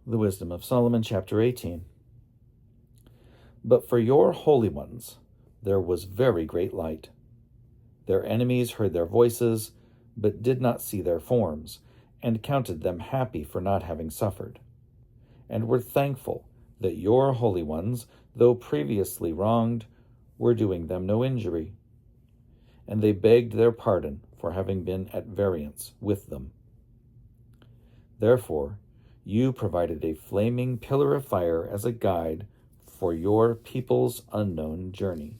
The Wisdom of Solomon, chapter 18. But for your holy ones there was very great light. Their enemies heard their voices, but did not see their forms, and counted them happy for not having suffered, and were thankful that your holy ones, though previously wronged, were doing them no injury. And they begged their pardon for having been at variance with them. Therefore, you provided a flaming pillar of fire as a guide for your people's unknown journey,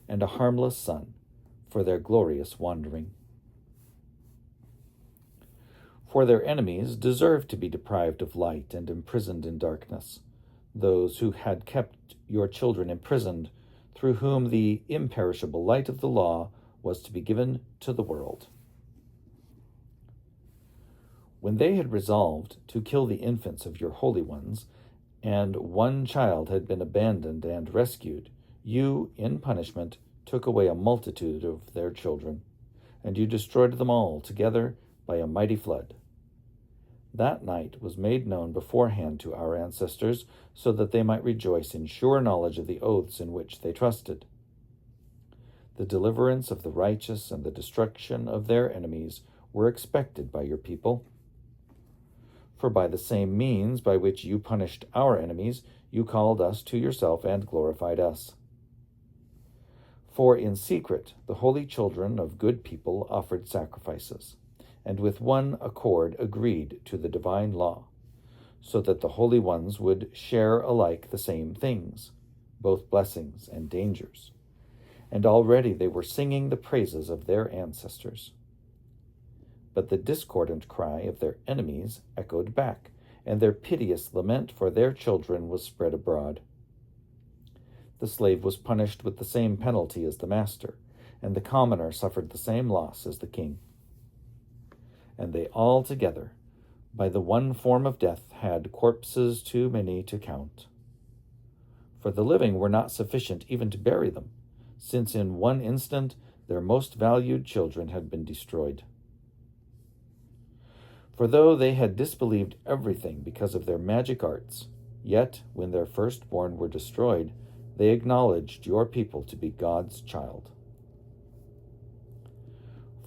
and a harmless sun for their glorious wandering. For their enemies deserved to be deprived of light and imprisoned in darkness, those who had kept your children imprisoned, through whom the imperishable light of the law was to be given to the world. When they had resolved to kill the infants of your holy ones, and one child had been abandoned and rescued, you, in punishment, took away a multitude of their children, and you destroyed them all together by a mighty flood. That night was made known beforehand to our ancestors, so that they might rejoice in sure knowledge of the oaths in which they trusted. The deliverance of the righteous and the destruction of their enemies were expected by your people. For by the same means by which you punished our enemies, you called us to yourself and glorified us. For in secret the holy children of good people offered sacrifices, and with one accord agreed to the divine law, so that the holy ones would share alike the same things, both blessings and dangers. And already they were singing the praises of their ancestors. But the discordant cry of their enemies echoed back, and their piteous lament for their children was spread abroad. The slave was punished with the same penalty as the master, and the commoner suffered the same loss as the king. And they all together, by the one form of death, had corpses too many to count. For the living were not sufficient even to bury them, since in one instant their most valued children had been destroyed. For though they had disbelieved everything because of their magic arts, yet when their firstborn were destroyed, they acknowledged your people to be God's child.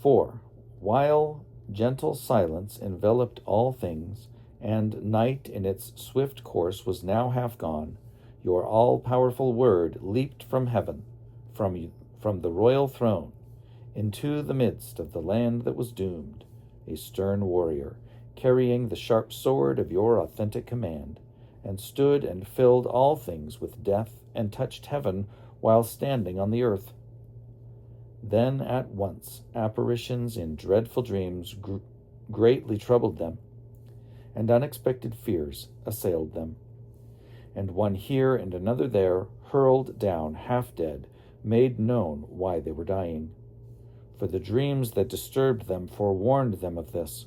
For while gentle silence enveloped all things, and night in its swift course was now half gone, your all-powerful word leaped from heaven, from the royal throne, into the midst of the land that was doomed, a stern warrior, carrying the sharp sword of your authentic command, and stood and filled all things with death, and touched heaven while standing on the earth. Then at once apparitions in dreadful dreams greatly troubled them, and unexpected fears assailed them. And one here and another there, hurled down half dead, made known why they were dying. For the dreams that disturbed them forewarned them of this,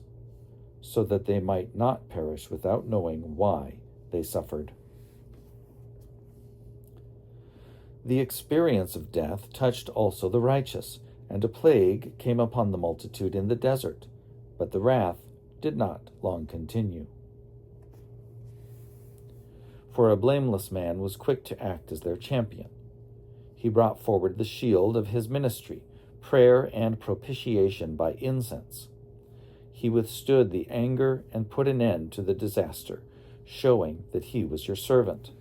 so that they might not perish without knowing why they suffered. The experience of death touched also the righteous, and a plague came upon the multitude in the desert, but the wrath did not long continue. For a blameless man was quick to act as their champion. He brought forward the shield of his ministry, prayer and propitiation by incense. He withstood the anger and put an end to the disaster, showing that he was your servant.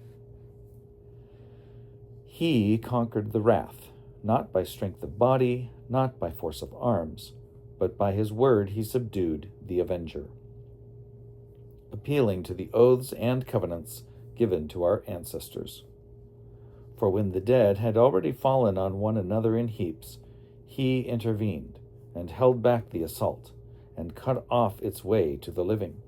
He conquered the wrath, not by strength of body, not by force of arms, but by his word he subdued the avenger, appealing to the oaths and covenants given to our ancestors. For when the dead had already fallen on one another in heaps, he intervened and held back the assault, and cut off its way to the living.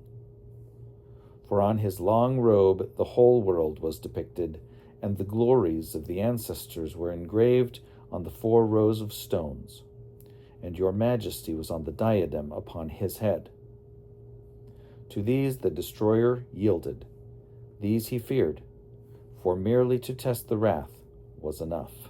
For on his long robe the whole world was depicted, and the glories of the ancestors were engraved on the 4 rows of stones, and your majesty was on the diadem upon his head. To these the destroyer yielded. These he feared, for merely to test the wrath was enough.